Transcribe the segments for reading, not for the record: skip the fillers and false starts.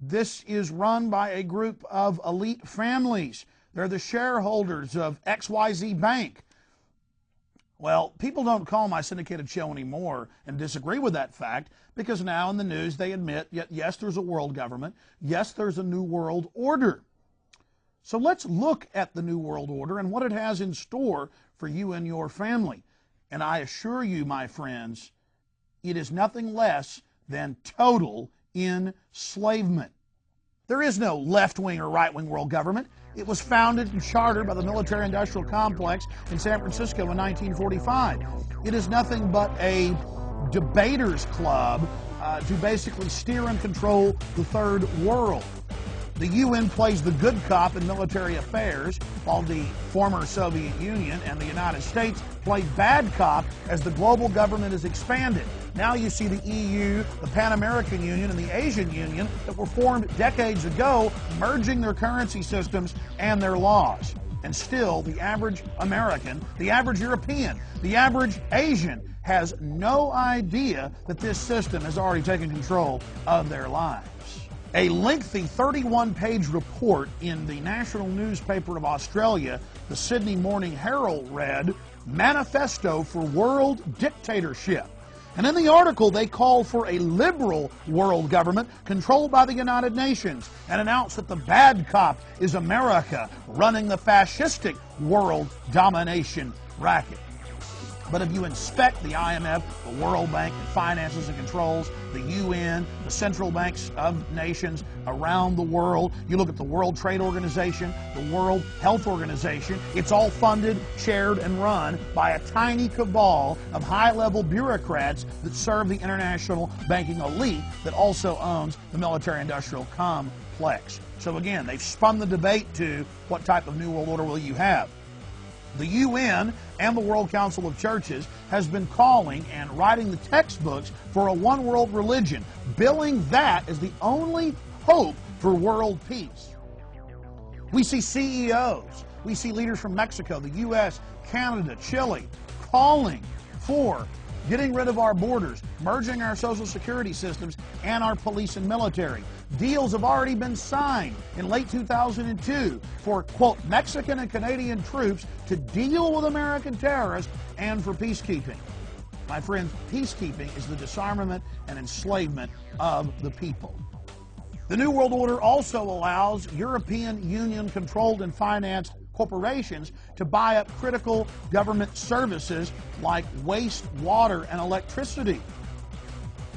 This is run by a group of elite families. They're the shareholders of XYZ Bank. Well, people don't call my syndicated show anymore and disagree with that fact, because now in the news they admit, yes, there's a world government. Yes, there's a new world order. So let's look at the new world order and what it has in store for you and your family. And I assure you, my friends, it is nothing less than total enslavement. There is no left-wing or right-wing world government. It was founded and chartered by the military-industrial complex in San Francisco in 1945. It is nothing but a debaters club to basically steer and control the third world. The UN plays the good cop in military affairs, while the former Soviet Union and the United States play bad cop as the global government is expanded. Now you see the EU, the Pan-American Union, and the Asian Union that were formed decades ago merging their currency systems and their laws. And still, the average American, the average European, the average Asian has no idea that this system has already taken control of their lives. A lengthy 31-page report in the national newspaper of Australia, the Sydney Morning Herald, read, "Manifesto for World Dictatorship." And in the article, they called for a liberal world government controlled by the United Nations and announced that the bad cop is America running the fascistic world domination racket. But if you inspect the IMF, the World Bank, the finances and controls, the UN, the central banks of nations around the world, you look at the World Trade Organization, the World Health Organization, it's all funded, chaired, and run by a tiny cabal of high-level bureaucrats that serve the international banking elite that also owns the military-industrial complex. So again, they've spun the debate to what type of New World Order will you have? The UN and the World Council of Churches has been calling and writing the textbooks for a one-world religion, billing that as the only hope for world peace. We see CEOs, we see leaders from Mexico, the U.S., Canada, Chile, calling for getting rid of our borders, merging our social security systems and our police and military. Deals have already been signed in late 2002 for, quote, Mexican and Canadian troops to deal with American terrorists and for peacekeeping. My friends, peacekeeping is the disarmament and enslavement of the people. The New World Order also allows European Union-controlled and financed corporations to buy up critical government services like waste, water, and electricity.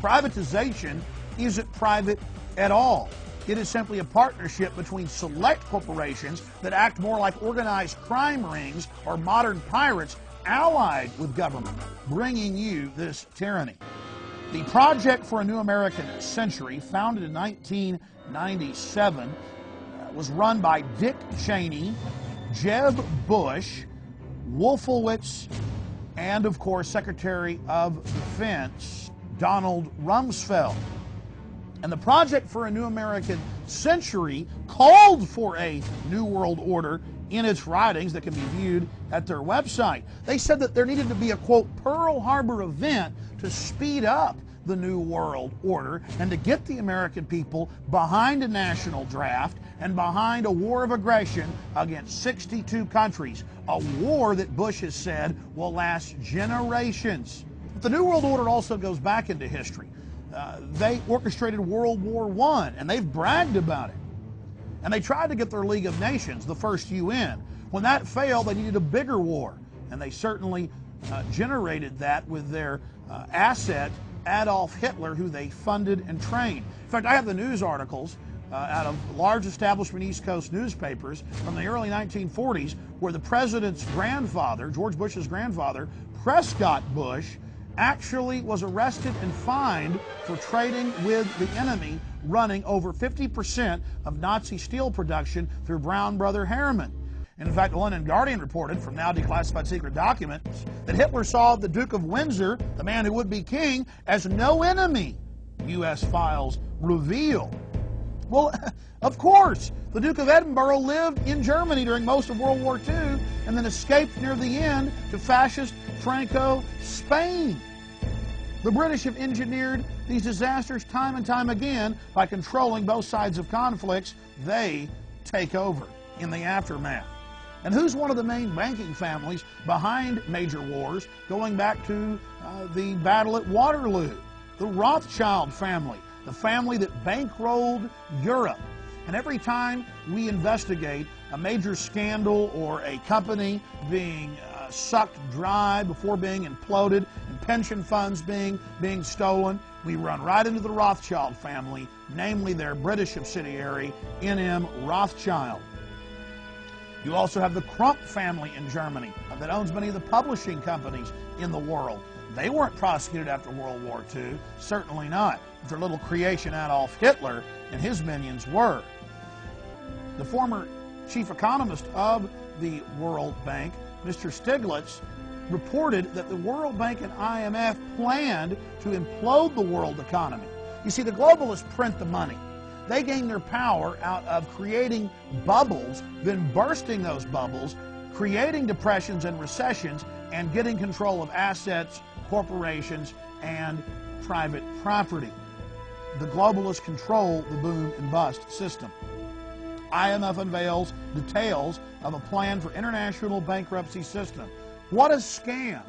Privatization isn't private at all. It is simply a partnership between select corporations that act more like organized crime rings or modern pirates allied with government, bringing you this tyranny. The Project for a New American Century, founded in 1997, was run by Dick Cheney, Jeb Bush, Wolfowitz, and of course Secretary of Defense Donald Rumsfeld. And the Project for a New American Century called for a New World Order in its writings that can be viewed at their website. They said that there needed to be a, quote, Pearl Harbor event to speed up the New World Order and to get the American people behind a national draft and behind a war of aggression against 62 countries, a war that Bush has said will last generations. But the New World Order also goes back into history. They orchestrated World War I, and they've bragged about it. And they tried to get their League of Nations, the first UN. When that failed, they needed a bigger war, and they certainly generated that with their asset, Adolf Hitler, who they funded and trained. In fact, I have the news articles out of large establishment East Coast newspapers from the early 1940s where the president's grandfather, George Bush's grandfather, Prescott Bush, actually was arrested and fined for trading with the enemy, running over 50% of Nazi steel production through Brown Brother Harriman. And in fact, the London Guardian reported from now declassified secret documents that Hitler saw the Duke of Windsor, the man who would be king, as no enemy, U.S. files reveal. Well, of course, the Duke of Edinburgh lived in Germany during most of World War II and then escaped near the end to fascist Franco Spain. The British have engineered these disasters time and time again, by controlling both sides of conflicts, they take over in the aftermath. And who's one of the main banking families behind major wars going back to the battle at Waterloo? The Rothschild family, the family that bankrolled Europe. And every time we investigate a major scandal or a company being sucked dry before being imploded and pension funds being stolen, we run right into the Rothschild family, namely their British subsidiary, N.M. Rothschild. You also have the Crump family in Germany that owns many of the publishing companies in the world. They weren't prosecuted after World War II, certainly not. Their little creation Adolf Hitler and his minions were. The former chief economist of the World Bank, Mr. Stiglitz, reported that the World Bank and IMF planned to implode the world economy. You see, the globalists print the money. They gain their power out of creating bubbles, then bursting those bubbles, creating depressions and recessions, and getting control of assets, corporations, and private property. The globalists control the boom and bust system. IMF unveils details of a plan for international bankruptcy system. What a scam.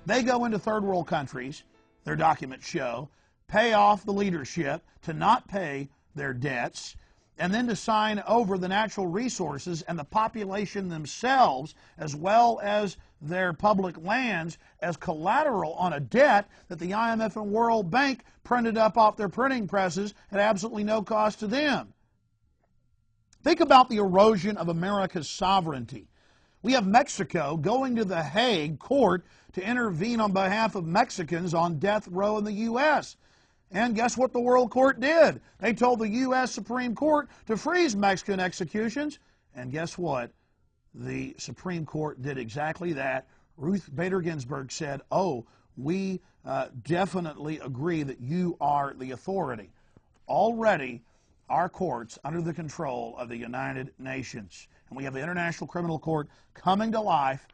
They go into third world countries, their documents show, pay off the leadership to not pay their debts, and then to sign over the natural resources and the population themselves, as well as their public lands, as collateral on a debt that the IMF and World Bank printed up off their printing presses at absolutely no cost to them. Think about the erosion of America's sovereignty. We have Mexico going to the Hague court to intervene on behalf of Mexicans on death row in the U.S. And guess what the World Court did? They told the U.S. Supreme Court to freeze Mexican executions. And guess what? The Supreme Court did exactly that. Ruth Bader Ginsburg said, "Oh, we definitely agree that you are the authority." Already, our courts under the control of the United Nations. And we have the International Criminal Court coming to life,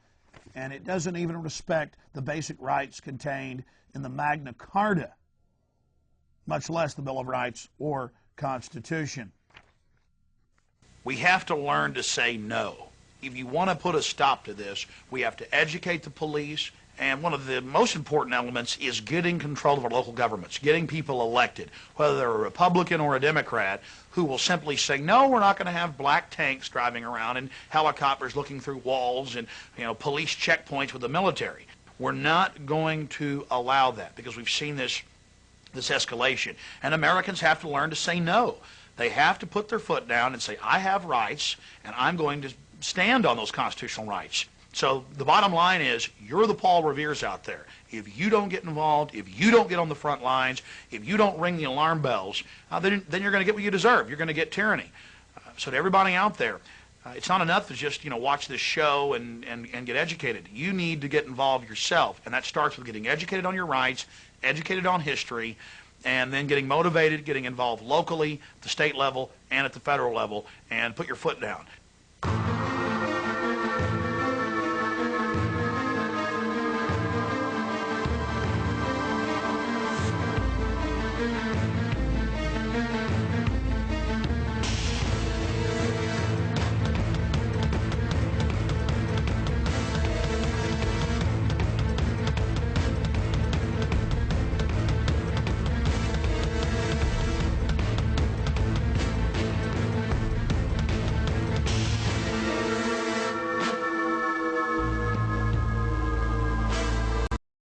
and it doesn't even respect the basic rights contained in the Magna Carta, much less the Bill of Rights or Constitution. We have to learn to say no. If you want to put a stop to this, we have to educate the police, and one of the most important elements is getting control of our local governments, getting people elected, whether they're a Republican or a Democrat, who will simply say, no, we're not going to have black tanks driving around and helicopters looking through walls and police checkpoints with the military. We're not going to allow that because we've seen this escalation. And Americans have to learn to say no. They have to put their foot down and say, I have rights, and I'm going to stand on those constitutional rights. So the bottom line is, you're the Paul Reveres out there. If you don't get involved, if you don't get on the front lines, if you don't ring the alarm bells, then you're going to get what you deserve. You're going to get tyranny. So to everybody out there, it's not enough to just watch this show and get educated. You need to get involved yourself, and that starts with getting educated on your rights, educated on history, and then getting motivated, getting involved locally, at the state level, and at the federal level, and put your foot down.